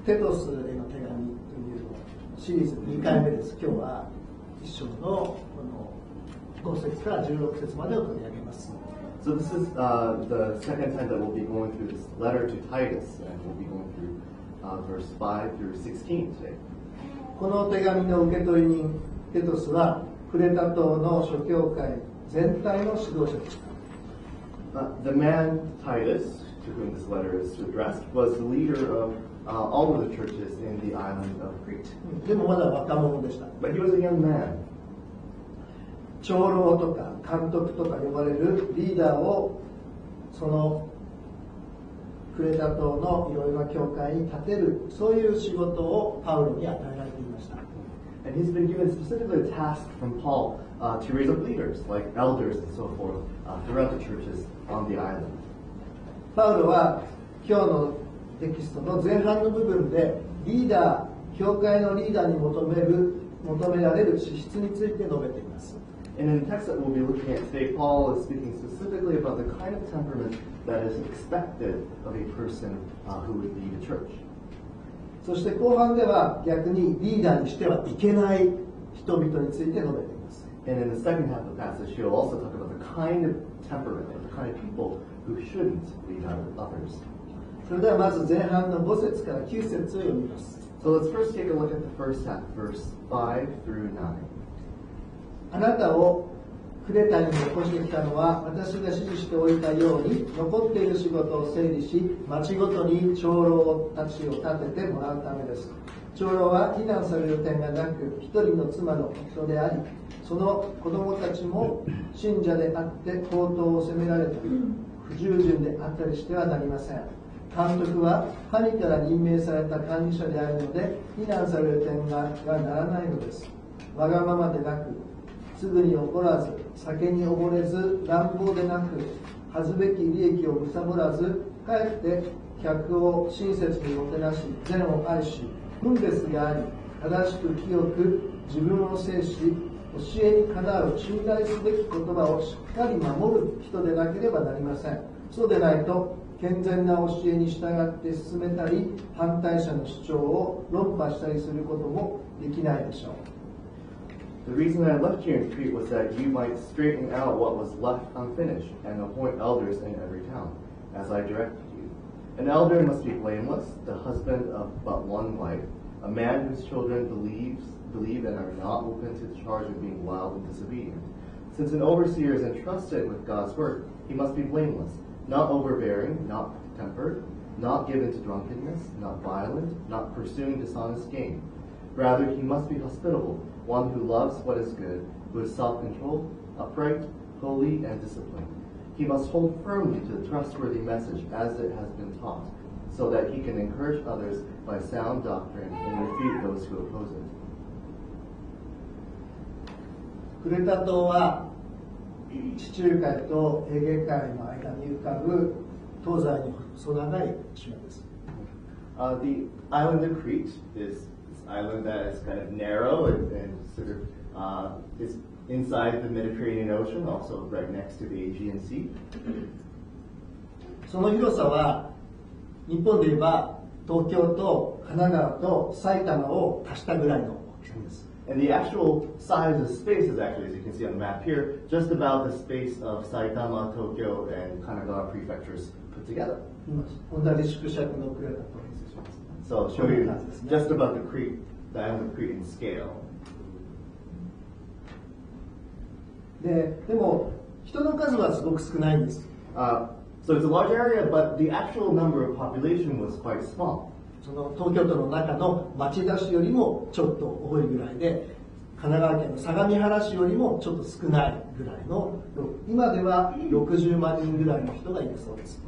テトスへの手紙というのシリーズ2回目です。今日は1章のこの5節から16節までを取り上げます。So this is the second time that we'll be going through this letter to Titus, and we'll be going through verse 5 through 16 today. この手紙の受け取り人テトスはクレタ島の諸教会全体の指導者でした。The man Titus, to whom this letter is addressed, was the leader of all of the churches in the island of Crete. でもまだ若者でした。But he was a young man. 長老とか監督とか呼ばれるリーダーをそのクレタ島のいろいろな教会に立てる、そういう仕事をパウロに与えられていました。And he's been given specifically a task from Paul to raise up leaders, like elders and so forth, throughout the churches on the island. パウロは今日のテキストの前半の部分でリーダー、教会のリーダーに求められる資質について述べています。And in the text that we'll be looking at today, Paul is speaking specifically about the kind of temperament that is expected of a person who would lead a church. そして後半では逆にリーダーにしてはいけない人々について述べています。And in the second half of the passage, he'll also talk about the kind of temperament, or the kind of people who shouldn't lead others. それではまず前半の5節から9節を読みます。So let's first take a look at the first half, verse 5 through 9. あなたをクレタに起こしてきたのは、私が指示しておいたように残っている仕事を整理し、町ごとに長老たちを立ててもらうためです。長老は非難される点がなく、一人の妻の夫であり、その子供たちも信者であって口頭を責められたり、不従順であったりしてはなりません。監督は神から任命された管理者であるので、非難される点がならないのです。わがままでなく、すぐに怒らず、酒に溺れず、乱暴でなく、恥ずべき利益を貪らず、かえって客を親切にもてなし、善を愛し、分別があり、正しく清く自分を制し、教えにかなう信頼すべき言葉をしっかり守る人でなければなりません。そうでないと、健全な教えに従って進めたり、反対者の主張を論破したりすることもできないでしょう。The reason I left you in Crete was that you might straighten out what was left unfinished and appoint elders in every town, as I directed you. An elder must be blameless, the husband of but one wife, a man whose children believe and are not open to the charge of being wild and disobedient. Since an overseer is entrusted with God's work, he must be blameless, not overbearing, not tempered, not given to drunkenness, not violent, not pursuing dishonest gain. Rather, he must be hospitable, one who loves what is good, who is self-controlled, upright, holy, and disciplined. He must hold firmly to the trustworthy message as it has been taught, so that he can encourage others by sound doctrine and refute those who oppose it. クレタ島は地中海とエーゲ海の間に浮かぶ東西に細長い島です。The island of Crete is island that is kind of narrow and sort of is inside the Mediterranean Ocean, also right next to the Aegean Sea. その広さは日本で言えば東京と神奈川と埼玉を足したぐらいの大きさです。And the actual size of space is actually, as you can see on the map here, just about the space of Saitama, Tokyo, and Kanagawa prefectures put together. 同じ縮尺のクレタ島です。So I'll show you just about the island of Crete in scale. でも人の数はすごく少ないんです。So it's a large area, but the actual number of population was quite small. その東京都の中の町田市よりもちょっと多いぐらいで、神奈川県の相模原市よりもちょっと少ないぐらいの、今では60万人ぐらいの人がいるそうです。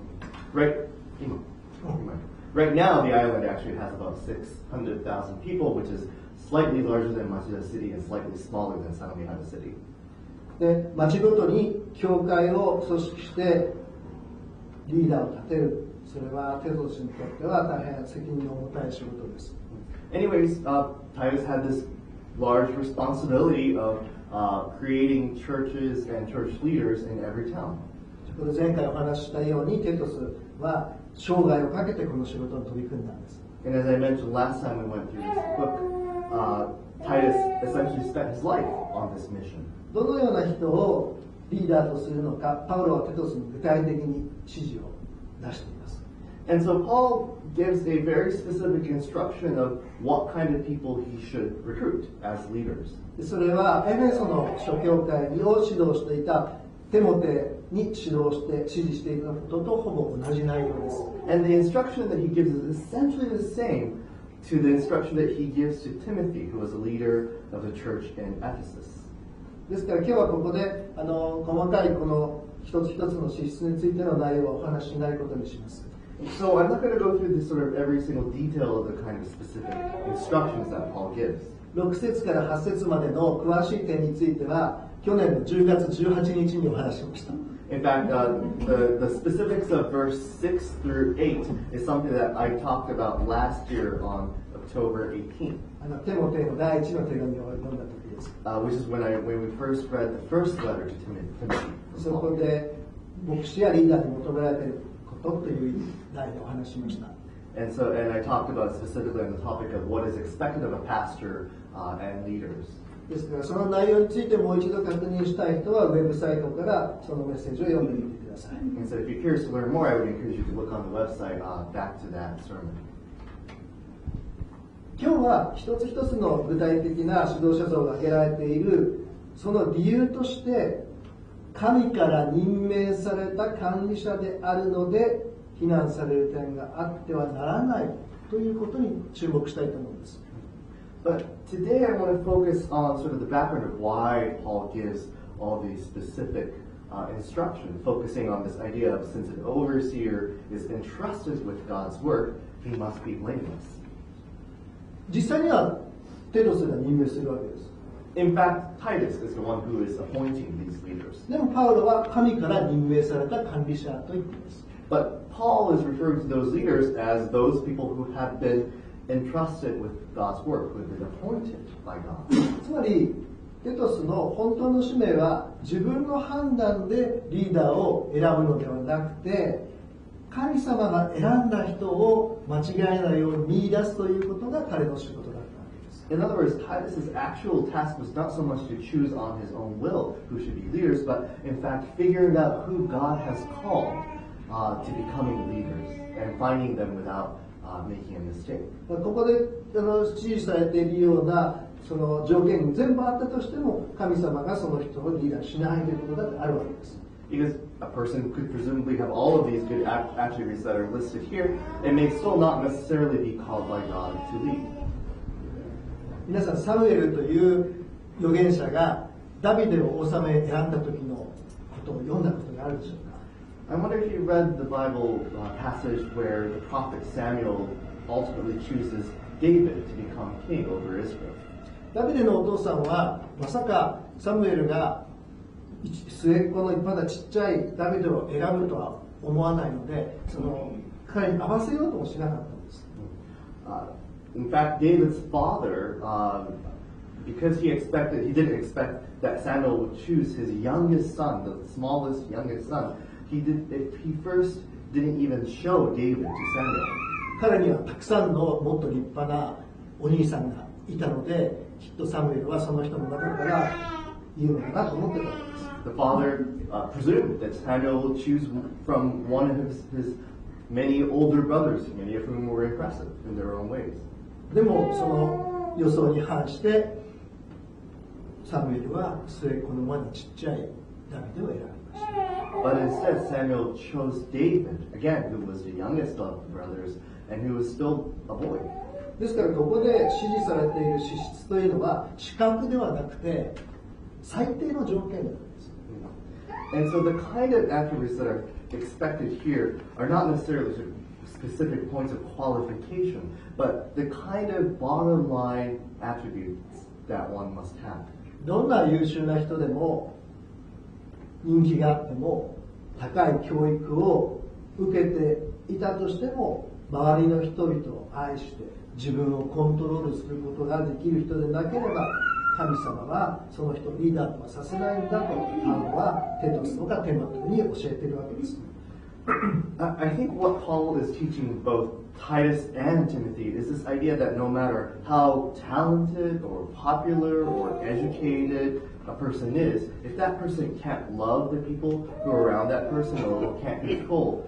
Right now, the island actually has about 600,000 people, which is slightly larger than Machida City and slightly smaller than Sanomihara City. で、町ごとに教会を組織してリーダーを立てる。それはテトスにとっては大変責任の重たい仕事です。Anyways, Titus had this large responsibility of creating churches and church leaders in every town. 前回お話ししたようにテトスは生涯をかけてこの仕事に取り組んだんです。And as I mentioned last time we went through this book, Titus essentially spent his life on this mission. どのような人をリーダーとするのか、パウロはテトスに具体的に指示を出しています。And so Paul gives a very specific instruction of what kind of people he should recruit as leaders. それはエフェソの諸教会を指導していたテモテに指示していたこととほぼ同じ内容です。And the instruction that he gives is essentially the same to the instruction that he gives to Timothy, who was a leader of the church in Ephesus. ですから今日はここで細かいこの一つ一つの資質についての内容はお話ししないことにします。So I'm not going to go through this sort of every single detail of the kind of specific instructions that Paul gives. 6節から8節までの詳しい点については去年の10月18日にお話ししました。In fact, the specifics of verse 6 through 8 is something that I talked about last year on October 18th. テモテの第一の手紙を読んだ時です。Which is when we first read the first letter to Timothy. そこで牧師やリーダーに求められていることという題でお話ししました。And I talked about specifically on the topic of what is expected of a pastor and leaders. ですからその内容についてもう一度確認したい人はウェブサイトからそのメッセージを読んでみてください。And so if you're curious to learn more, I would encourage you to look on the website back to that sermon. 今日は一つ一つの具体的な指導者像が挙げられているその理由として神から任命された管理者であるので非難される点があってはならないということに注目したいと思うんです。But today I want to focus on sort of the background of why Paul gives all these specific instruction, focusing on this idea of since an overseer is entrusted with God's work, he must be blameless. 実際にはテトスが任命するわけです。In fact, Titus is the one who is appointing these leaders. でもパウロは神から任命された管理者と言っています。But Paul is referring to those leaders as those people who have been entrusted with God's work, who have been appointed by God. つまりテトスの本当の使命は自分の判断でリーダーを選ぶのではなくて神様が選んだ人を間違えないように見出すということが彼の仕事だったわけです。In other words, Titus's actual task was not so much to choose on his own will who should be leaders, but in fact figuring out who God has called to becoming leaders and finding them without making a mistake. ここで指示されているようなその条件に全部あったとしても神様がその人をリーダーしないということだってあるわけです。Because a person could presumably have all of these good attributes that are listed here and may still not necessarily be called by God to lead. 皆さんサムエルという預言者がダビデを王様へ選んだ時のことを読んだことがあるでしょうか。I wonder if you read the Bible passage where the prophet Samuel ultimately chooses David to become king over Israel. ダビデのお父さんはまさかサムエルが末っ子のまだちっちゃいダビデを選ぶとは思わないので彼に合わせようともしなかったんです。In fact, David's father, because he didn't expect that Samuel would choose his youngest son, the smallest youngest son, he first didn't even show David to Samuel. 彼にはたくさんのもっと立派なお兄さんがいたので、きっとサムエルはその人の中から言うのかなと思ってたわけです。The father presumed that Samuel would choose from one of his many older brothers, many of whom were impressive in their own ways. でもその予想に反してサムエルは末っ子のまだちっちゃいダビデを選びました。But instead, Samuel chose David, again, who was the youngest of the brothers and who was still a boy. ですからここで指示されている資質というのは資格ではなくて最低の条件なんです。And so the kind of attributes that are expected here are not necessarily specific points of qualification, but the kind of bottom line attributes that one must have. どんな優秀な人でも人気があっても高い教育を受けていたとしても周りの人々を愛して自分をコントロールすることができる人でなければ神様はその人をリーダーとはさせないんだとパウロはテトスとかテモテに教えているわけです。I think what Paul is teaching both Titus and Timothy is this idea that no matter how talented or popular or educated a person is, if that person can't love the people who are around that person or can't control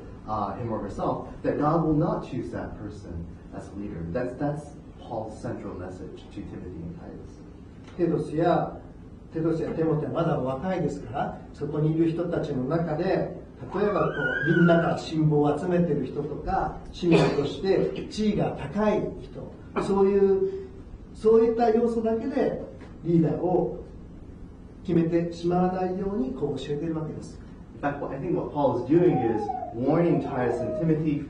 him or herself, that God will not choose that person as a leader. That's Paul's central message to Timothy and Titus. テトスやテモテはまだ若いですから、そこにいる人たちの中で、例えばみんなが信望を集めている人とか、信者として地位が高い人、そういった要素だけでリーダーを決めてしまわないように教えているわけです。In fact, I think what Paul is doing is warning Titus and Timothy,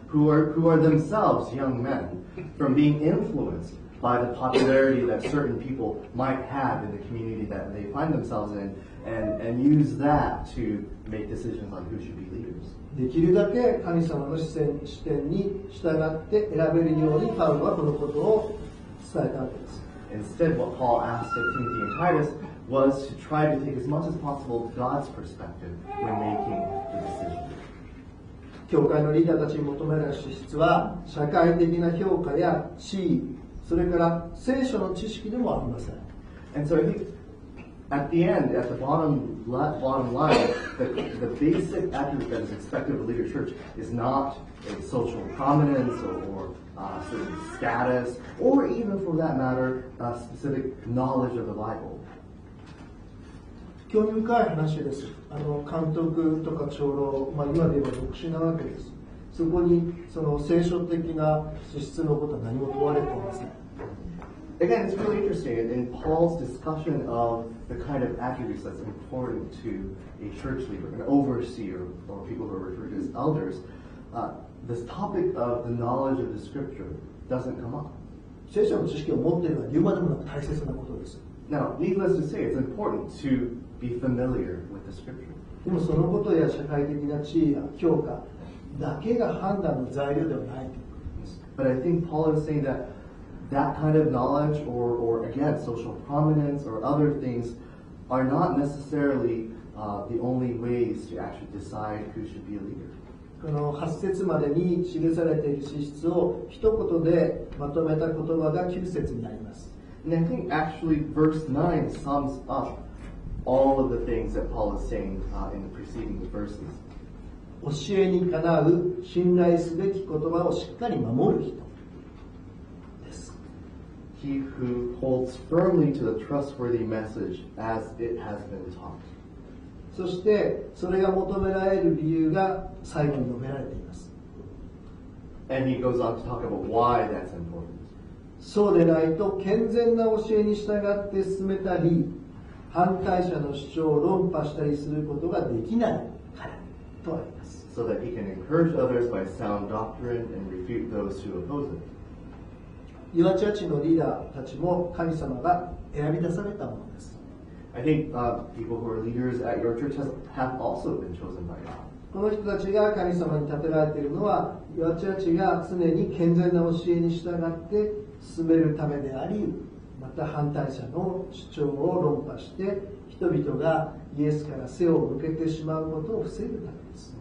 who are themselves young men, from being influenced by the popularity that certain people might have in the community that they find themselves in, and use that to make decisions on who should be leaders. できるだけ神様の視点に従って選べるようにパウロはこのことを伝えたわけです。Instead, what Paul asked of Timothy and Titus was to try to take as much as possible God's perspective when making the decision. 教会のリーダーたちに求められる資質は社会的な評価や地位、それから聖書の知識でもありません。And so I think at the end, at the bottom line, the basic attribute that is expected of a leader church is not a social prominence or certain status, or even for that matter, specific knowledge of the Bible. 興味深い話です。監督とか長老、今で言えば牧師なわけです。そこにその聖書的な資質のことは何も問われていません。Again, it's really interesting in Paul's discussion of the kind of attributes that's important to a church leader, an overseer, or people who are referred to as elders. This topic of the knowledge of the Scripture doesn't come up. 聖書の知識を持っているのは言うまでもなく大切なことです。Now, needless to say, it's important to be familiar with the Scripture. でもそのことや社会的な地位や評価だけが判断の材料ではないということです。But I think Paul is saying that kind of knowledge or again, social prominence or other things are not necessarily the only ways to actually decide who should be a leader. この8節までに記されている資質を一言でまとめた言葉が9節にあります。And I think actually verse 9 sums up all of the things that Paul is saying in the preceding verses. 教えにかなう信頼すべき言葉をしっかり守る人です。He who holds firmly to the trustworthy message as it has been taught. そしてそれが求められる理由が最後に述べられています。And he goes on to talk about why that's important. そうでないと健全な教えに従って進めたり、反対者の主張を論破したりすることができないからとあります。So that he can encourage others by sound doctrine and refute those who oppose it. ユアチャーチのリーダーたちも神様が選び出されたものです。I think people who are leaders at your church have also been chosen by God. この人たちが神様に立てられているのは、ユアチャーチが常に健全な教えに従って進めるためであり、また反対者の主張を論破して人々がイエスから背を向けてしまうことを防ぐためです。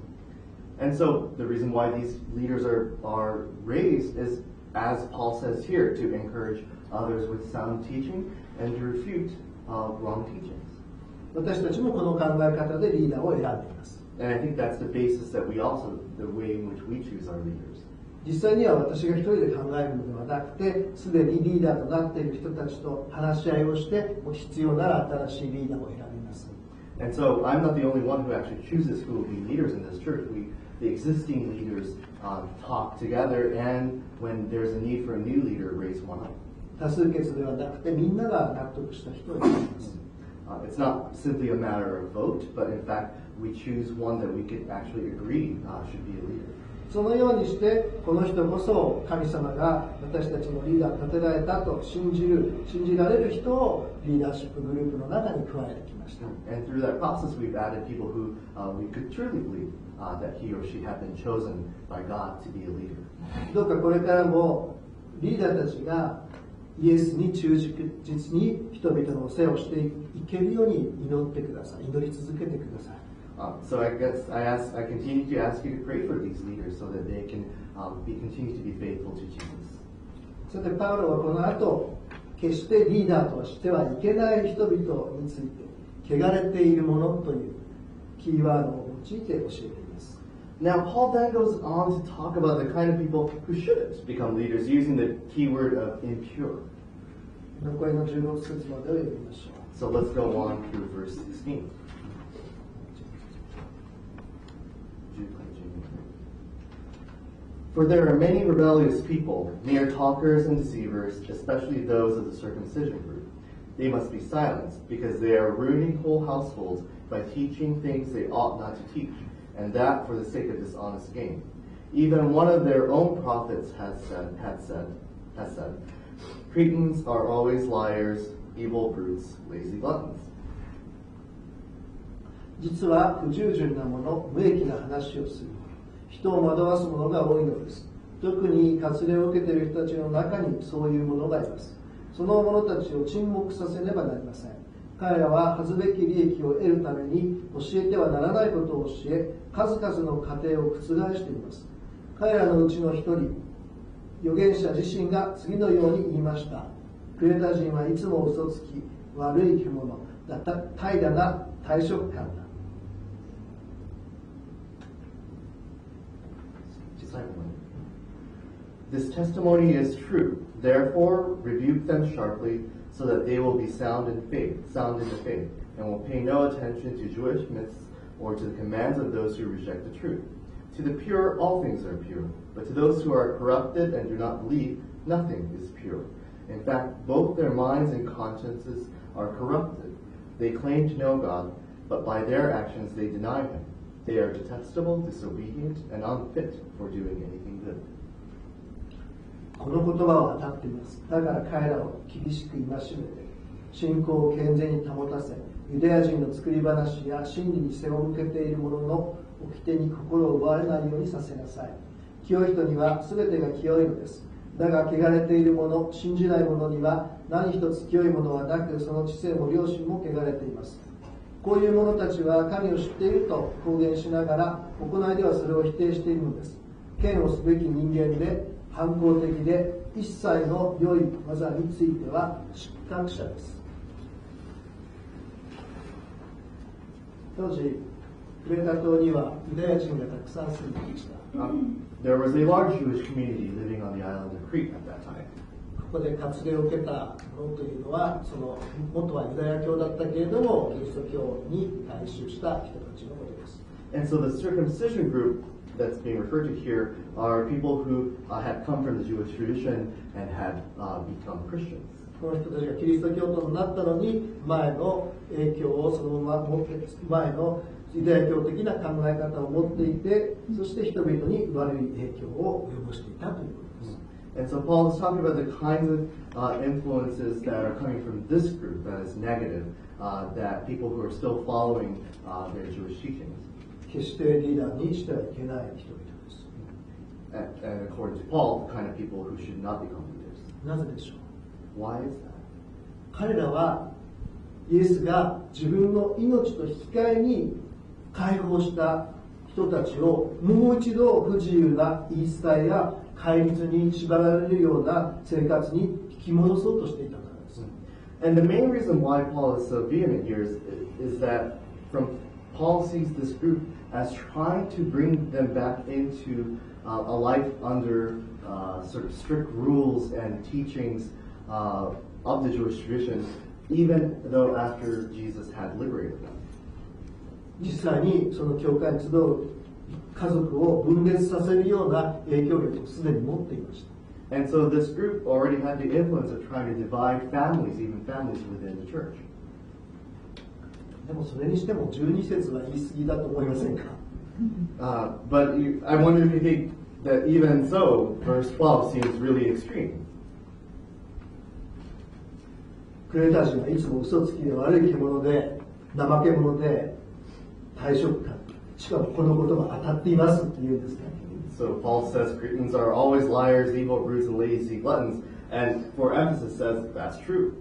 And so the reason why these leaders are raised is, as Paul says here, to encourage others with sound teaching and to refute wrong teachings. 私たちもこの考え方でリーダーを選んでいます。And I think that's the basis that we also, the way in which we choose our leaders. 実際には私が一人で考えるのではなくて、すでにリーダーとなっている人たちと話し合いをして、必要なら新しいリーダーを選びます。And so I'm not the only one who actually chooses who will be leaders in this church. The existing leaders talk together, and when there's a need for a new leader, raise one up. 多数決ではなくて、みんなが納得した人を選びます。It's not simply a matter of vote, but in fact, we choose one that we could actually agree should be a leader. そのようにして、この人こそ神様が私たちのリーダーを立てられたと信じられる人をリーダーシップグループの中に加えてきました。And through that process, we've added people who we could truly believe that he or she had been chosen by God to be a leader. どうかこれからもリーダーたちがイエスに忠実に人々のお世話をしていけるように祈ってください。祈り続けてください。So I continue to ask you to pray for these leaders so that they can continue to be faithful to Jesus. さてパウロはこの後、決してリーダーとしてはいけない人々について、汚れているものというキーワードを用いて教えています。Now Paul then goes on to talk about the kind of people who shouldn't become leaders using the keyword of impure. 残りの16節までを読みましょう。So let's go on through verse 16. For there are many rebellious people, mere talkers and deceivers, especially those of the circumcision group. They must be silenced, because they are ruining whole households by teaching things they ought not to teach, and that for the sake of dishonest gain. Even one of their own prophets has said, Cretans are always liars, evil brutes, lazy gluttons. 実は不従順なもの、無益な話をする。人を惑わす者が多いのです。特に割礼を受けている人たちの中にそういう者がいます。その者たちを沈黙させねばなりません。彼らは恥ずべき利益を得るために教えてはならないことを教え、数々の家庭を覆しています。彼らのうちの一人、預言者自身が次のように言いました。クレタ人はいつも嘘つき、悪い獣、怠惰な大食漢だ。This testimony is true. Therefore, rebuke them sharply, so that they will be sound in the faith, and will pay no attention to Jewish myths or to the commands of those who reject the truth. To the pure, all things are pure, but to those who are corrupted and do not believe, nothing is pure. In fact, both their minds and consciences are corrupted. They claim to know God, but by their actions they deny Him. They are detestable, disobedient, and unfit for doing anything good. この言葉は当たっています。だから彼らを厳しく戒めて、信仰を健全に保たせ、ユダヤ人の作り話や真理に背を向けている者の掟に心を奪われないようにさせなさい。清い人には全てが清いのです。だが汚れている者、信じない者には何一つ清いものはなく、その知性も良心も汚れています。こういう者たちは神を知っていると公言しながら、行いではそれを否定しているのです。剣をすべき人間で、反抗的で一切の良い技については失格者です。当時クレタ島にはユダヤ人がたくさん住んでいました。There was a large Jewish community living on the island of Crete at that time. ここで割礼を受けた者というのは、その元はユダヤ教だったけれどもキリスト教に改宗した人たちのことです。And so the circumcision group that's being referred to here are people who had come from the Jewish tradition and had become Christians. この人たちがキリスト教徒になったのに、前の影響をそのまま持って、前のユダヤ教的な考え方を持っていて、そして人々に悪い影響を及ぼしていたということです。And so Paul is talking about the kinds of influences that are coming from this group that is negative, that people who are still following their Jewish teachings. 決してリーダーにしてはいけない人々です。And according to Paul, the kind of people who should not become leaders. なぜでしょう。 Why is that? 彼らはイエスが自分の命と引き換えに解放した人たちをもう一度不自由な言い伝えや戒律に縛られるような生活に引き戻そうとしていたからです。And the main reason why Paul is so vehement here is that Paul sees this group as trying to bring them back into a life under sort of strict rules and teachings of the Jewish tradition, even though after Jesus had liberated them. 実際にその教会に集う家族を分裂させるような影響力をすでに持っていました。And so this group already had the influence of trying to divide families, even families within the church. でもそれにしても12節は言い過ぎだと思いませんか？ But I wonder if you think that even so, verse 12 seems really extreme. クレタ人はいつも嘘つきで悪い獣で怠け者で大食漢、しかもこのことが当たっていますって言うんですね。So Paul says Cretans are always liars, evil brutes, and lazy gluttons, and for emphasis says that's true.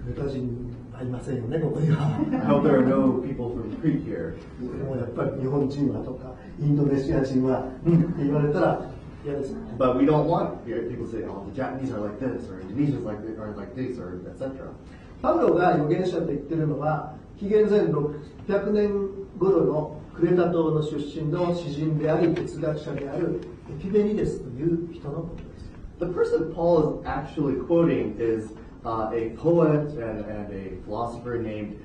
クレタ人いませんよね、ここには。I hope there are no people from Crete here. でもやっぱり日本人はとか、インドネシア人は、って言われたら嫌ですよね。But we don't want people to say, oh, the Japanese are like this, or Indonesians are like this, or etc. パウロが預言者と言ってるのは、紀元前600年頃のクレタ島の出身の詩人であり哲学者であるエピメニデスという人のことです。The person Paul is actually quoting is a poet and a philosopher named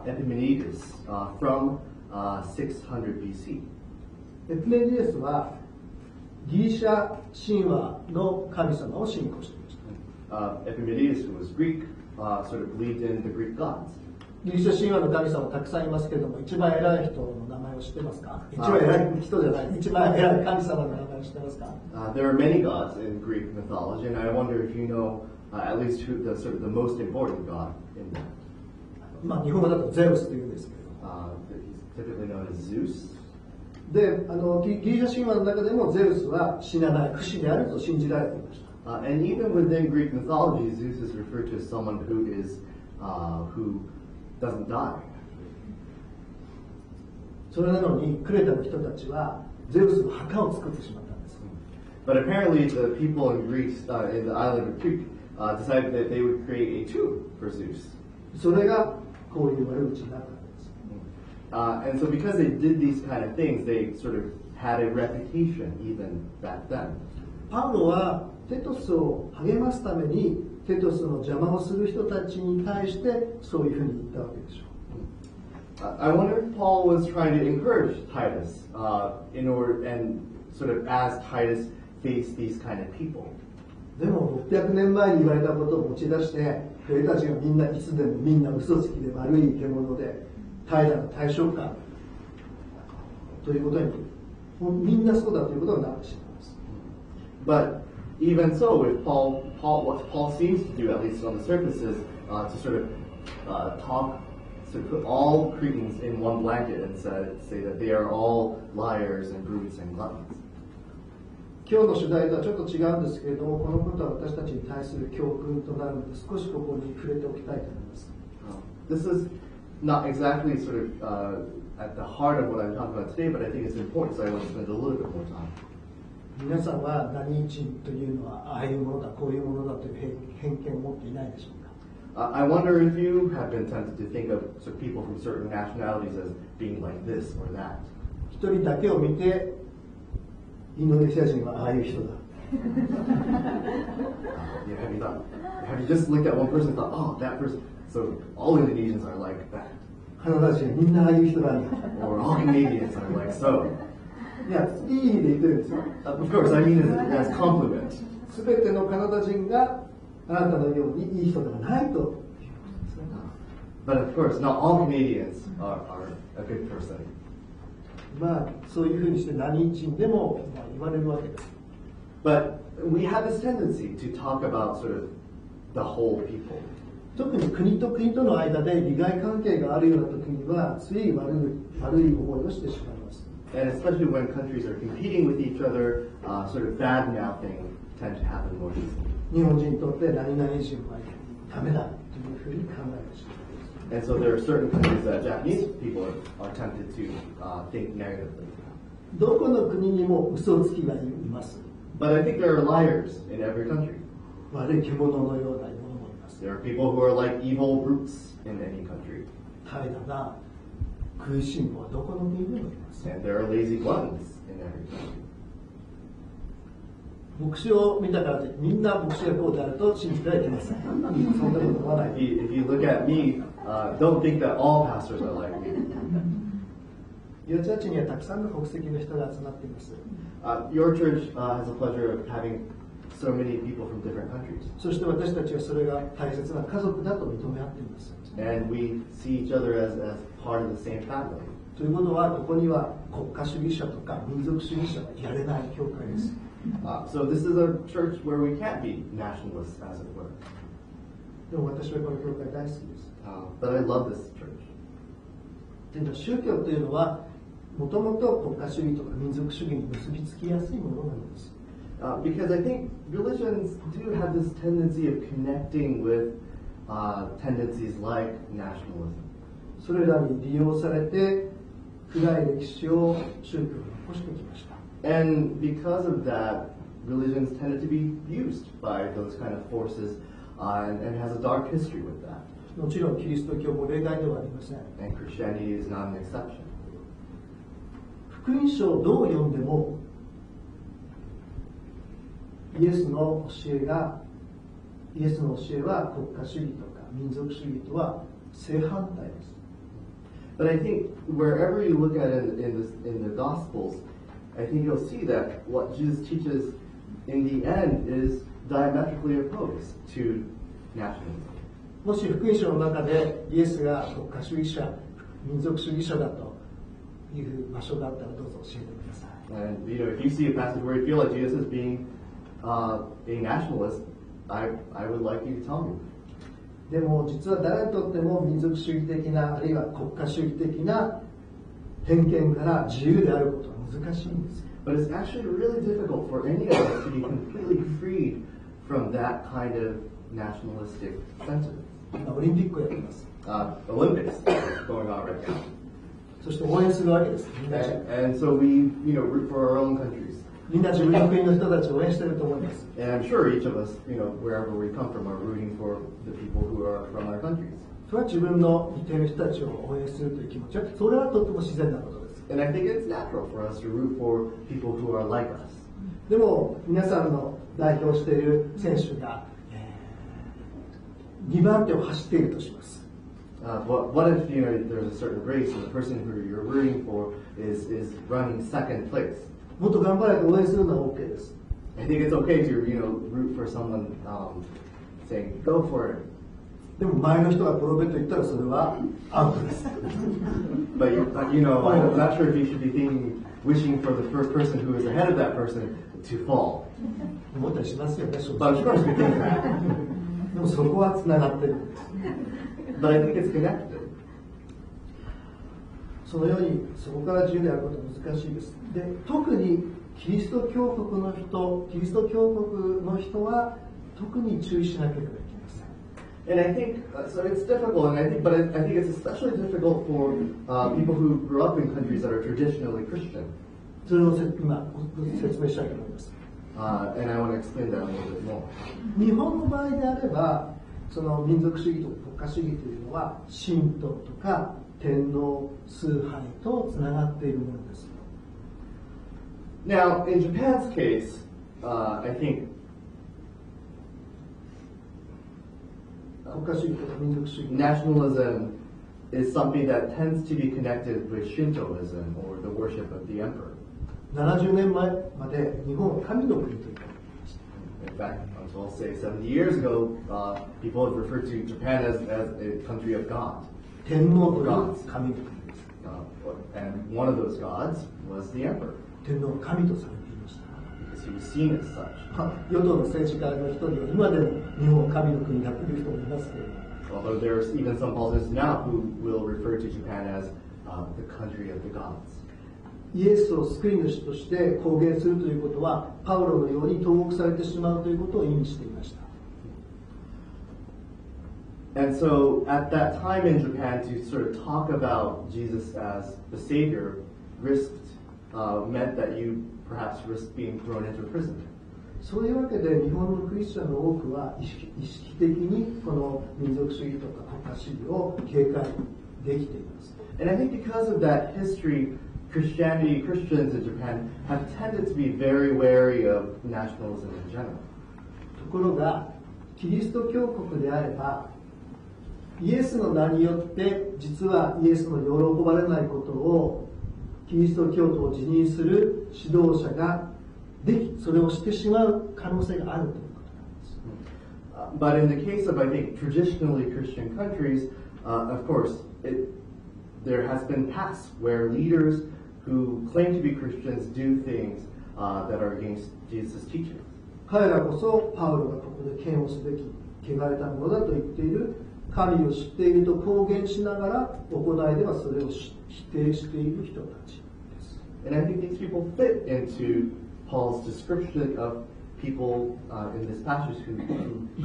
Epimenides from 600 BC. エピメニデスはギリシャ神話の神様を信仰していました。Epimenides, who was Greek, sort of believed in the Greek gods. ギリシャ神話の神様たくさんいますけれども、一番偉い人の名前を知ってますか？一番偉い人じゃない、一番偉い神様の名前を知ってますか？ There are many gods in Greek mythology, and I wonder if you know at least who the sort of the most important god in that. まあ日本語だとゼウスというんですけれども。He's typically known as Zeus. で、ギリシャ神話の中でもゼウスは死なない不死であると信じられていました。And even within Greek mythology, Zeus is referred to as someone who doesn't die. それなのにクレタの人たちはゼウスの墓を作ってしまったんです。But apparently, the people in Greece, in the island of Crete, decided that they would create a tomb for Zeus. それがこういう悪口になったんです。And so, because they did these kind of things, they sort of had a reputation even back then. パウロはテトスを励ますためにテトスの邪魔をする人たちに対してそういうふうに言ったわけでしょう。I wonder if Paul was trying to encourage Titus in order, and sort of as Titus faced these kind of people. でも600年前に言われたことを持ち出して俺たちがみんないつでもみんな嘘つきで悪い獣で平らな対象かということにみんなそうだということになってしまいます。But even so, with what Paul seems to do, at least on the surface, is to sort of put all Cretans in one blanket and say that they are all liars and brutes and gluttons. 今日の主題とはちょっと違うんですけれども、このことは私たちに対する教訓となるので、少しここに触れておきたいと思います。This is not exactly sort of at the heart of what I'm talking about today, but I think it's important, so I want to spend a little bit more time. 皆さんは何人というのはああいうものだ、こういうものだという偏見を持っていないでしょうか。I wonder if you have been tempted to think of sort of people from certain nationalities as being like this or that. 一人だけを見て、インドネシア人はああいう人だ。Have you just looked at one person and thought, oh, that person, so all Indonesians are like that. カナダ人はみんなああいう人なんだ。Or all Canadians are like so. いや、いい意味で言ってるんですよ。Of course, I mean it as compliment. すべてのカナダ人があなたのようにいい人ではないということですね。But of course, not all Canadians are a good person. まあ、そういうふうにして何人でも言われるわけです。But we have this tendency to talk about sort of the whole people. 特に国と国との間で利害関係があるような時にはつい悪い思いをしてしまいます。And especially when countries are competing with each other, sort of bad-mouthing tend to happen more easily. 日本人にとって何々人はダメだというふうに考えてしまいます。And so there are certain countries that Japanese people are tempted to think negatively. どこの国にも嘘つきがいます。But I think there are liars in every country. 悪い獣のようなものもいます。There are people who are like evil brutes in any country. 平らな食いしん坊はどこの国でもいます。And there are lazy gluttons in every country. 牧師を見たからといってみんな牧師がこうであると信じてはいけません。そんなこと思わない。If you look at me, don't think that all pastors are like me. ユアチャーチにはたくさんの国籍の人が集まっています。Your church has the pleasure of having so many people from different countries. そして私たちはそれが大切な家族だと認め合っています。And we see each other as part of the same family. ということはここには国家主義者とか民族主義者がいられない教会です。So this is a church where we can't be nationalists, as it were. でも私はこの教会大好きです。But I love this church. というのは宗教というのはもともと国家主義とか民族主義に結びつきやすいものなんです。Because I think religions do have this tendency of connecting with tendencies like nationalism. それらに利用されて暗い歴史を宗教に残してきました。And because of that, religions tended to be used by those kind of forces, and has a dark history with that. もちろんキリスト教も例外ではありません。And Christianity is not an exception. 福音書をどう読んでもイエスの教えは国家主義とか民族主義とは正反対です。But I think wherever you look at it in the Gospels, I think you'll see that what Jesus teaches in the end is diametrically opposed to nationalism. もし福音書の中でイエスが国家主義者、民族主義者だという場所があったらどうぞ教えてください。And if you see a passage where you feel like Jesus is being a nationalist, I would like you to tell me. でも実は誰にとっても民族主義的なあるいは国家主義的な偏見から自由であることは難しいんです。But it's actually really difficult for any of us to be completely freed from that kind of nationalistic sentiment. 今オリンピックをやっています。Olympics going on right now. そして応援するわけです。And so we, root for our own countries. みんな自分の国の人たちを応援していると思います。And I'm sure each of us, wherever we come from, are rooting for the people who are from our countries. それは自分の似ている人たちを応援するという気持ちは、それはとても自然なことです。And I think it's natural for us to root for people who are like us. でも皆さんの代表している選手が、2番手を走っているとします。What if there's a certain race and the person who you're rooting for is running second place? もっと頑張れと応援するのは OK です。I think it's okay to root for someone saying go for it. でも前の人が転べと言ったらそれはアウトです。But I'm not sure if you should be wishing for the first person who is ahead of that person to fall. 思ったりしますよね。But of course we think that. でもそこはつながってるんです。But I think it's connected. そのようにそこから自由であることは難しいです。で、特にキリスト教国の人は特に注意しなければいけません。And I think so. It's difficult, but I think it's especially difficult for people who grew up in countries that are traditionally Christian. それを今説明したいと思います。And I want to explain that a little bit more. 日本の場合であれば、その民族主義と国家主義というのは神道とか天皇崇拝とつながっているものです。Now, in Japan's case, I think 国家主義とか民族主義 nationalism is something that tends to be connected with Shintoism or the worship of the emperor. 70年前まで日本は神の国と言っていました。In fact, until say 70 years ago, people have referred to Japan as a country of God. 天皇という神の国です。And one of those gods was the emperor. 天皇は神とされていました。Because he was seen as such. 与党の政治家の人には今でも日本は神の国だという人もいますけれども。Although there's even some politicians now who will refer to Japan as the country of the gods. イエスを救い主として公言するということはパウロのように投獄されてしまうということを意味していました。And so at that time in Japan, to sort of talk about Jesus as the Savior meant that you perhaps risked being thrown into prison. そういうわけで日本のクリスチャンの多くは意識的にこの民族主義とか国家主義を警戒できています。And I think because of that history, Christians in Japan have tended to be very wary of nationalism in general. ところがキリスト教国であればイエスの名によって実はイエスの喜ばれないことをキリスト教徒を辞任する指導者ができそれをしてしまう可能性があるということなんです。But in the case of, I think, traditionally Christian countries, of course, there has been past where leaders who claim to be Christians do things that are against Jesus' teachings. 彼らこそパウロがここで嫌悪すべき汚れたものだと言っている神を知っていると公言しながら行いではそれを否定している人たちです。And I think these people fit into Paul's description of people in this passage who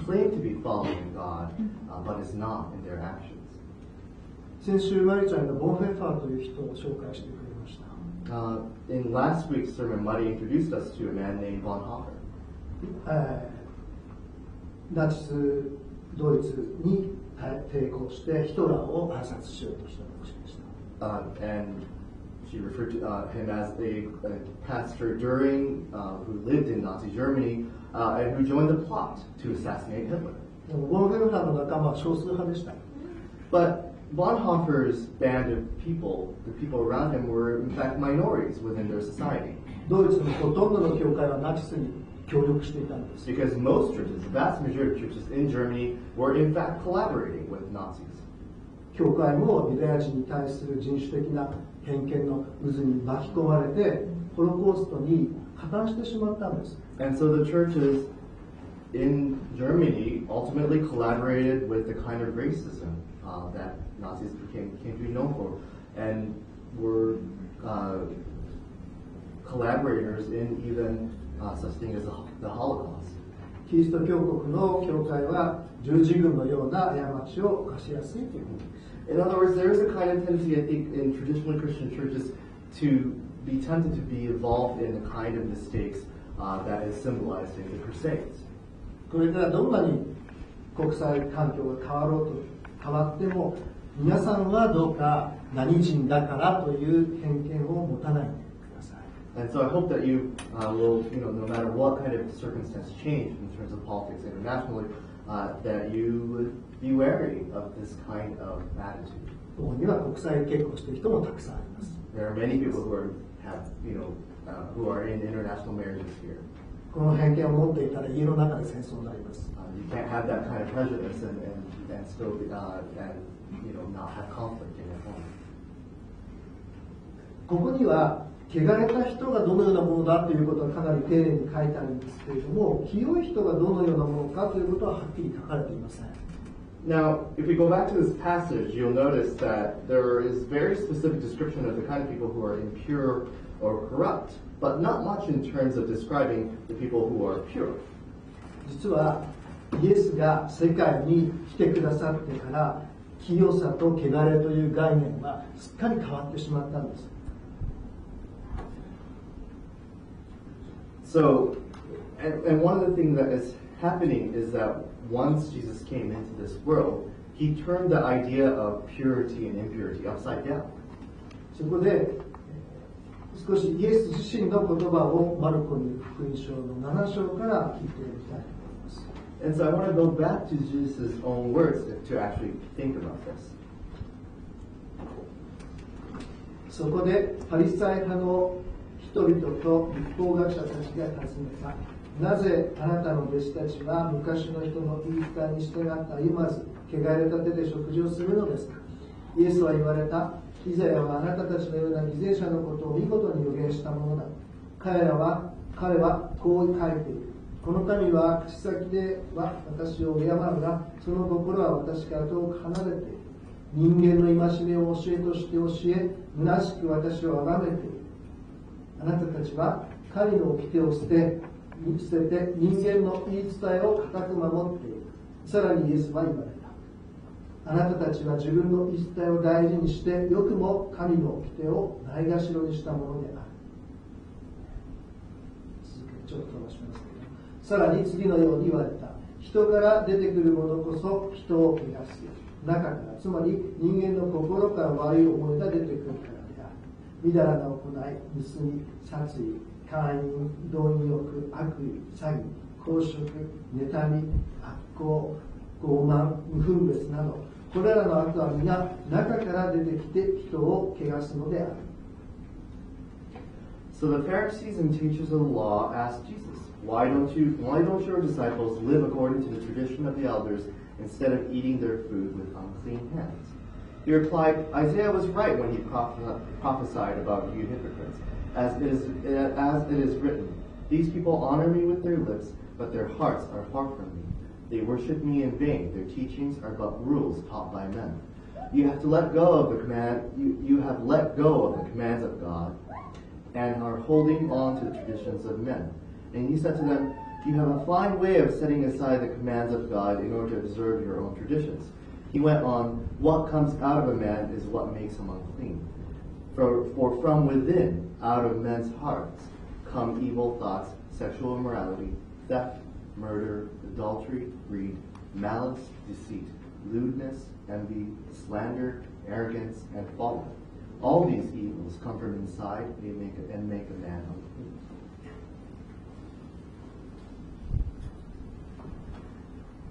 claim to be following God, but is not in their actions. 先週マリちゃんがボンヘッファーという人を紹介してくれました。In last week's sermon, Muddy introduced us to a man named Bonhoeffer. ナチスドイツに抵抗してヒトラーを暗殺しようとした牧師でした。And she referred to him as a pastor who lived in Nazi Germany and who joined the plot to assassinate Hitler. でもボンヘッファーの仲間は少数派でした。But Bonhoeffer's band of people, the people around him, were in fact minorities within their society. ドイツのほとんどの教会はナチスに協力していたんです。Because most churches, the vast majority of churches in Germany, were in fact collaborating with Nazis. 教会もユダヤ人に対する人種的な偏見の渦に巻き込まれて、ホロコーストに加担してしまったんです。And so the churches in Germany ultimately collaborated with the kind of racism that Nazis came to be known for, and were collaborators in even such thing as the Holocaust. キリスト教国の教会は十字軍のような過ちを犯しやすいということです。In other words, there is a kind of tendency, I think, in traditional Christian churches to be tempted to be involved in the kind of mistakes that is symbolized in the Crusades. これからどんなに国際環境が変わっても、皆さんはどうか何人だからという偏見を持たないでください。And so I hope that you will, no matter what kind of circumstance change in terms of politics internationally, that you would be wary of this kind of attitude. ここには国際結婚している人もたくさんあります。There are many people who are in international marriages here. この偏見を持っていたら家の中で戦争になります。You can't have that kind of prejudice and still not have conflict in your home. ここには汚れた人がどのようなものだということはかなり丁寧に書いてあるんですけれども、清い人がどのようなものかということははっきり書かれていません。Now, if we go back to this passage, you'll notice that there is very specific description of the kind of people who are impure or corrupt, but not much in terms of describing the people who are pure. 実はイエスが世界に来てくださってから清さと汚れという概念はすっかり変わってしまったんです。So, and one of the things that is happening is that once Jesus came into this world, he turned the idea of purity and impurity upside down. そこで少しイエス自身の言葉をマルコに福音書の7章から聞いてみたいと思います。And so I want to go back to Jesus' own words to actually think about this. そこでパリサイ派の人々と律法学者たちが尋ねた。なぜあなたの弟子たちは昔の人の言い伝えに従って歩まず、汚れた手で食事をするのですか。イエスは言われた。イザヤはあなたたちのような偽善者のことを見事に予言したものだ。彼はこう書いている。この民は口先では私を敬うが、その心は私から遠く離れている。人間の戒めを教えとして教え、虚しく私を崇めている。あなたたちは神の掟を捨てて人間の言い伝えを固く守っている。さらにイエスは言われた。あなたたちは自分の言い伝えを大事にして、よくも神の掟をないがしろにしたものである。続けてちょっと飛ばしますけど、さらに次のように言われた。人から出てくるものこそ人を汚す。中から、つまり人間の心から悪い思いが出てくるからである。みだらな行い、盗み、殺意、姦淫、貪欲、悪意、詐欺、公職、妬み、悪行、傲慢、無分別など、これらの悪は皆中から出てきて人を汚すのである。So the Pharisees and teachers of the law asked Jesus, why don't your disciples live according to the tradition of the elders instead of eating their food with unclean hands? He replied, Isaiah was right when he prophesied about you hypocrites. As it is written, these people honor me with their lips, but their hearts are far from me. They worship me in vain. Their teachings are but rules taught by men. You have let go of the commands of God, and are holding on to the traditions of men. And he said to them, You have a fine way of setting aside the commands of God in order to observe your own traditions. He went on, what comes out of a man is what makes him unclean. For from within, out of men's hearts, come evil thoughts, sexual immorality, theft, murder, adultery, greed, malice, deceit, lewdness, envy, slander, arrogance, and folly. All these evils come from inside and make a man unclean.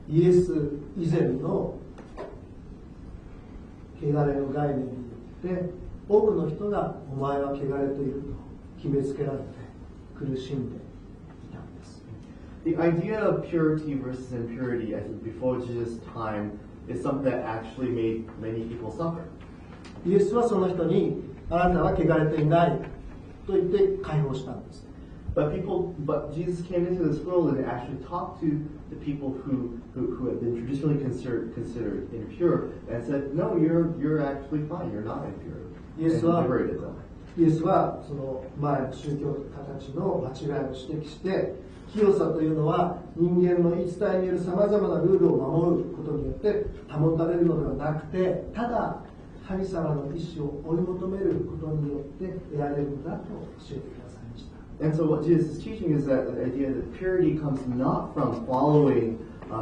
イエス以前の汚れの概念によって多くの人がお前は汚れていると決めつけられて苦しんでいたんです。The idea of purity versus impurity, I think, before Jesus' time is something that actually made many people suffer. イエスはその人にあなたは汚れていないと言って解放したんです。But Jesus came into this world and actually talked to the people who had been traditionally considered impure and said, no, you're actually fine, you're not impure. イエスは And liberated them. イエスはその前の宗教家たちの間違いを指摘して、清さというのは人間の言い伝えによるさまざまなルールを守ることによって保たれるのではなくて、ただ神様の意志を追い求めることによって得られるのだと教えてくださいました。And so what Jesus is teaching is that the idea that purity comes not from following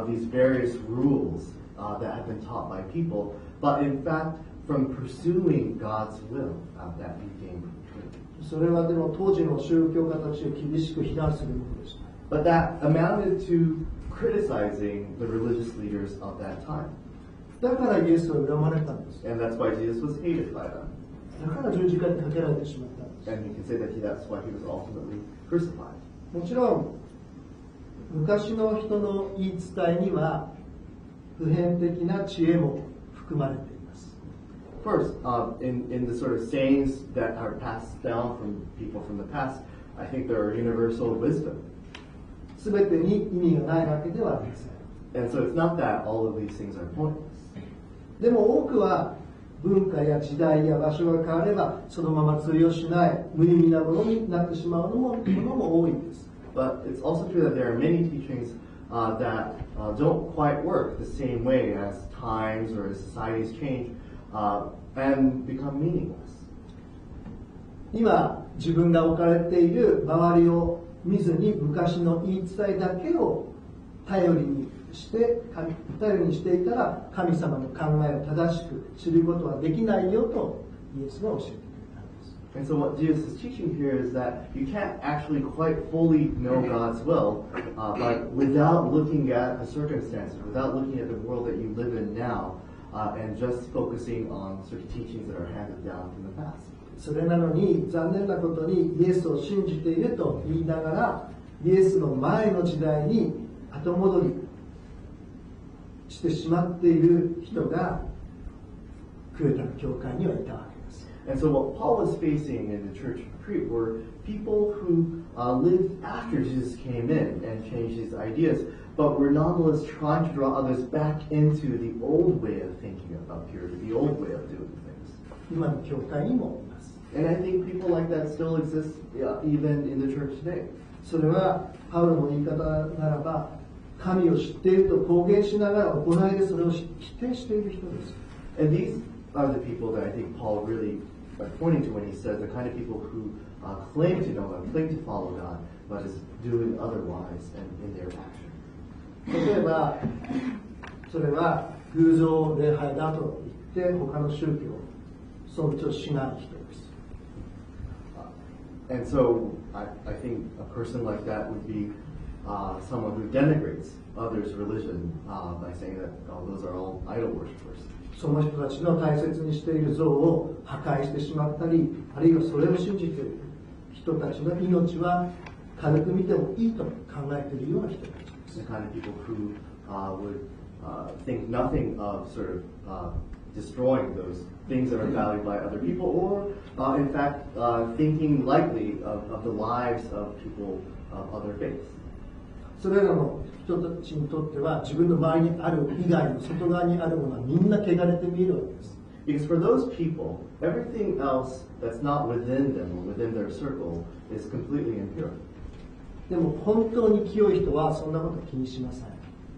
these various rules that have been taught by people, but in fact from pursuing God's will that became purity. それはでも当時の宗教家たちを厳しく非難するものでした。But that amounted to criticizing the religious leaders of that time. だからイエスは恨まれたんです。 And that's why Jesus was hated by them. だから十字架にかけられてしまったんです。 And you can say that that's why he was ultimately crucified. もちろん昔の人の言い伝えには普遍的な知恵も含まれています。 First, in the sort of sayings that are passed down from people from the past, I think there are universal wisdom. すべてに意味がないわけではありません。 And so it's not that all of these things are pointless. でも多くは文化や時代や場所が変わればそのまま通用しない無意味なものになってしまうのも多いです。 But it's also true that there are many teachings that don't quite work the same way as times or as societies change and become meaningless. 今自分が置かれている周りを見ずに昔の言い伝えだけを頼りにしていたら神様の考えを正しく知ることはできないよとイエスは教えてくれたんです。 And so what Jesus is teaching here is that you can't actually quite fully know God's will without looking at the circumstances, without looking at the world that you live in now, and just focusing on certain teachings that are handed down from the past. それなのに残念なことにイエスを信じていると言いながらイエスの前の時代に後戻りしてしまっている人がクレタの教会にはいたわけです。 And so what Paul was facing in the church of Crete were people who lived after Jesus came in and changed his ideas, but were nonetheless trying to draw others back into the old way of thinking about purity, the old way of doing things. 今の教会にもいます。 And I think people like that still exist even in the church today. それはパウロの言い方ならば神を知っていると公言しながら行いでそれを否定している人です。 And these are the people that I think Paul really pointing to when he says the kind of people who claim to know God, claim to follow God, but is doing otherwise and in their action. 例えばそれは偶像礼拝だと言って他の宗教を尊重しない人です。 And so I think a person like that would be someone who denigrates others' religion by saying that those are all idol worshippers. その人たちの大切にしている像を破壊してしまったり、あるいはそれを信じている人たちの命は軽く見てもいいと考えているような人たちです。 The kind of people who would think nothing of sort of destroying those things that are valued by other people, or in fact thinking lightly of the lives of people of other faiths. それらの人たちにとっては自分の周りにある以外の外側にあるものはみんな汚れて見えるわけです。 Because for those people, everything else that's not within them or within their circle is completely impure. でも本当に清い人はそんなこと気にしません。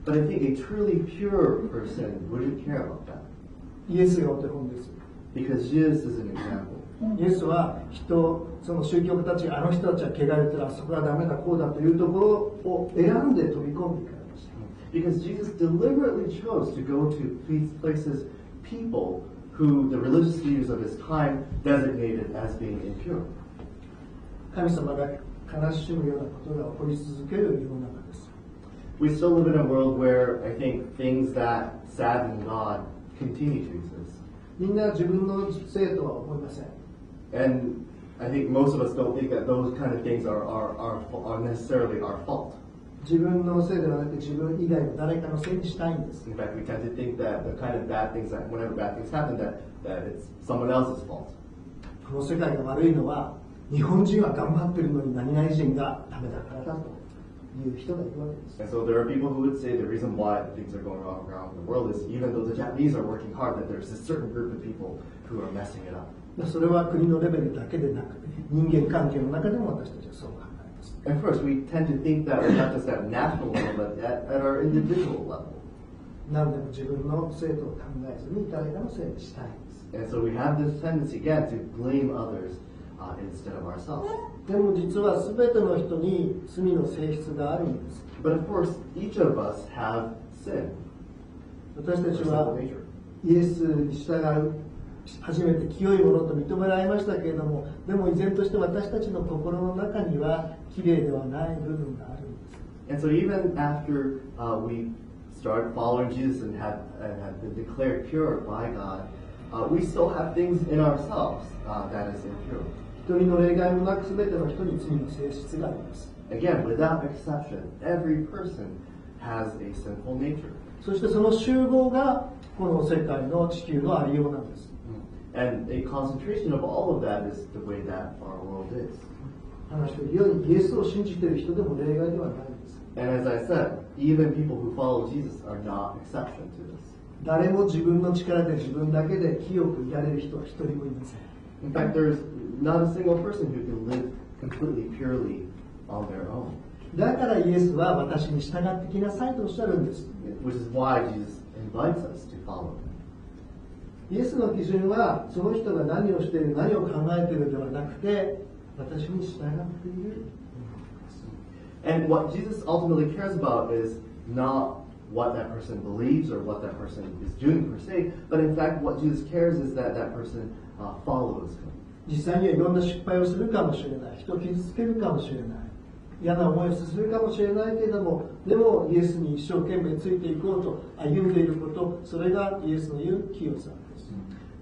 But I think a truly pure person wouldn't care about that. イエスがお手本です。 Because Jesus is an example. イエスはその宗教家たち、あの人たちは汚れてる、あそこはダメだ、こうだというところを選んで飛び込んでいかれました。 Because Jesus deliberately chose to go to places, people who the religious leaders of his time designated as being impure. 神様が悲しむようなことが起こり続ける世の中です。 We still live in a world where I think things that sadden God continue to exist. みんな自分のせいとは思いません。 And I think most of us don't think that those kind of things are necessarily our fault. 自分のせいではなく自分以外の誰かのせいにしたいんです。 In fact, we tend to think that the kind of bad things that whenever bad things happen, that it's someone else's fault. この世界が悪いのは日本人は頑張ってるのに何々人がダメだからだという人がいるわけです。 And so there are people who would say the reason why things are going wrong around the world is even though the Japanese are working hard, that there's a certain group of people who are messing it up. それは国のレベルだけでなく人間関係の中でも私たちはそう考えます。 And first, we tend to think that not just at national level, but at our individual level. 何でも自分のせいと考えずに誰かのせいにしたいんです。 And so we have this tendency again to blame others instead of ourselves. でも実は全ての人に罪の性質があるんです。 But of course, each of us have sin. 私た Or ちは sinful nature. イエスに従う初めて清いものと認められましたけれども、でも依然として私たちの心の中にはきれいではない部分があるんです。 And so even after we started following Jesus and have been declared pure by God, we still have things in ourselves that is impure. 一人の例外もなく全ての人に罪の性質があります。 Again, without exception, every person has a sinful nature. そしてその集合がこの世界の地球のありようなんです。 And a concentration of all of that is the way that our world is. 話しているようにイエスを信じている人でも例外ではないんです。 And as I said, even people who follow Jesus are not exception to this. 誰も自分の力で自分だけで清くいられる人は一人もいません。 In fact, there's not a single person who can live completely purely on their own. だからイエスは私に従ってきなさいとおっしゃるんです。 Which is why Jesus invites us to follow him. イエスの基準はその人が何をしている、何を考えているではなくて、私に従っている。 And what Jesus ultimately cares about is not what that person believes or what that person is doing per se, but in fact what Jesus cares is that that person follows him. 実際にはいろんな失敗をするかもしれない、人を傷つけるかもしれない、嫌な思いをするかもしれないけれども、でもイエスに一生懸命ついていこうと歩んでいること、それがイエスの言う清さです。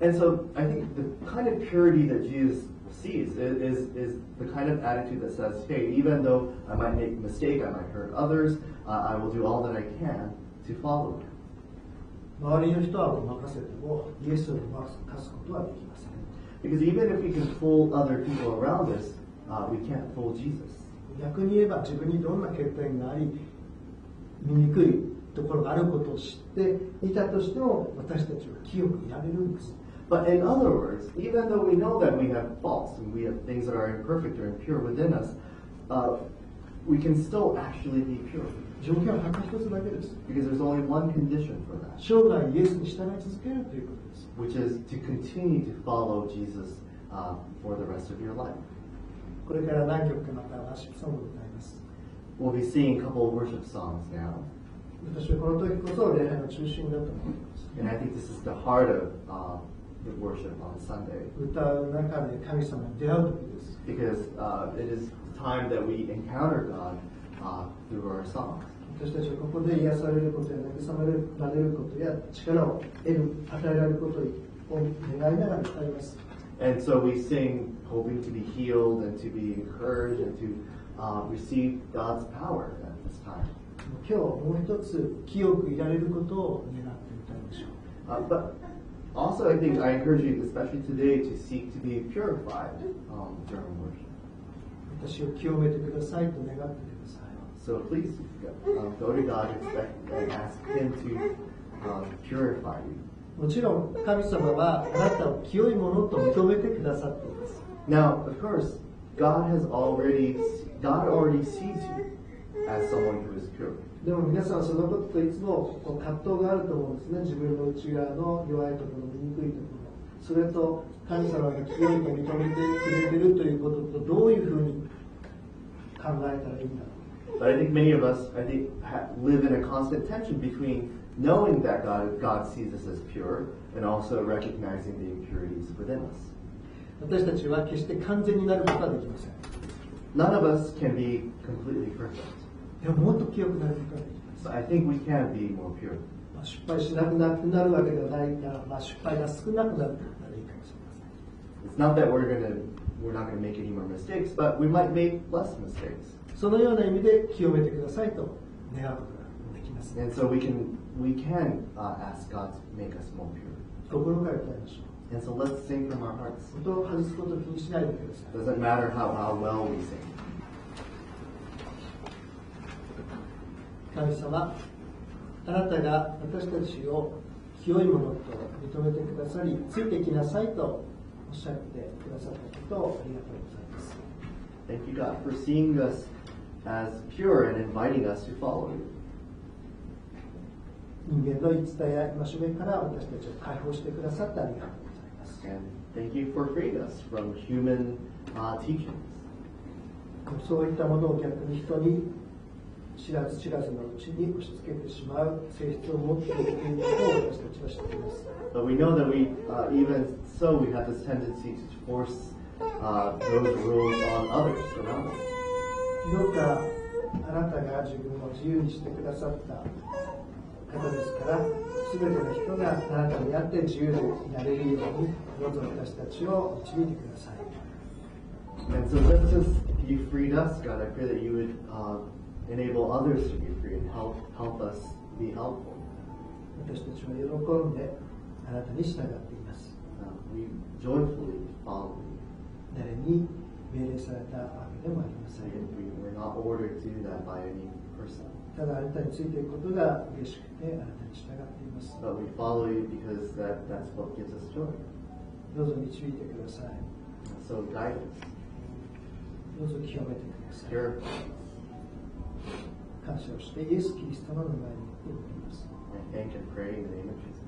And so I think the kind of purity that Jesus sees is the kind of attitude that says, hey, even though I might make a mistake, I might hurt others, I will do all that I can to follow him. 周りの人はごまかせても、イエスをごまかすことはできません。 Because even if we can fool other people around us, we can't fool Jesus. 逆に言えば自分にどんな欠点があり、醜いところがあることを知っていたとしても、私たちは清くいられるんです。 But in other words, even though we know that we have faults and we have things that are imperfect or impure within us, we can still actually be pure. 条件はたった一つだけです。 Because there's only one condition for that, 生涯イエスに従い続けるということです。 which is to continue to follow Jesus for the rest of your life. これから何曲かまたワーシップソングを歌います。 We'll be singing a couple of worship songs now. 私はこの時こそ礼拝の中心だと思います。 And I think this is the heart of the worship on Sunday. 歌う中で神様に出会う時です。 Because it is time that we encounter God through our songs. 私たちはここで癒されることや慰められることや力を得る、与えられることを願いながら歌います。 And so we sing hoping to be healed and to be encouraged and to receive God's power at this time. 今日もう一つ清くいられることを願って歌いましょう。 But also I think I encourage you, especially today, to seek to be purified during worship. 私を清めてくださいと願ってください。 So please go to God and ask Him to purify you. もちろん神様はあなたを清いものと認めてくださっています。 Now, of course, God already sees you as someone who is pure. でも皆さんはそのことといつも葛藤があると思うんですね。自分の内側の弱いところ、醜いところ、それと神様が清いと認めてくれているということとどういうふうに考えたらいいんだろう。But I think many of us, live in a constant tension between knowing that God sees us as pure and also recognizing the impurities within us. 私たちは決して完全になることはできません。None of us can be completely perfect. でももっと清くなることができます。 But I think we can be more pure. 失敗しなくなるわけではないから、失敗が少なくなるというのがいいかもしれません。 It's not that we're not going to make any more mistakes, but we might make less mistakes. そのような意味で清めてくださいと願うことができます。 And so we can ask God to make us more pure. 心から歌いましょう。 And so let's sing from our hearts. 音を外すことを気にしないでください。 Doesn't matter how well we sing. 神様、あなたが私たちを清いものと認めてくださり、ついてきなさいとおっしゃってくださったことをありがとうございます。 Thank you, God, for seeing us as pure and inviting us to follow you. 人間の言い伝えや戒めから私たちを解放してくださってありがとうございます。 And thank you for freeing us from human teachings. そういったものを逆に人に知らず知らずのうちに押し付けてしまう性質を持っているということを私たちは知っています。 But we know that even so, we have this tendency to force those rules on others around us. どうかあなたが自分を自由にしてくださった方ですから、すべての人があなたにあって自由になれるように、どうぞ私たちを導いてください。 And so just as you freed us, God, I pray that you would enable others to be free and help us be helpful. 私たちは喜んであなたに従っています。 We joyfully follow you. 誰に命令されたわけでもありません。 We were not ordered to do that by any person. ただあなたについていくことが嬉しくてあなたに従っています。 But we follow you because that's what gives us joy. どうぞ導いてください。 So guide us. どうぞ清めてください。 Purify. 感謝をしてイエス・キリストの名前によって祈ります。I thank and pray in the name of Jesus.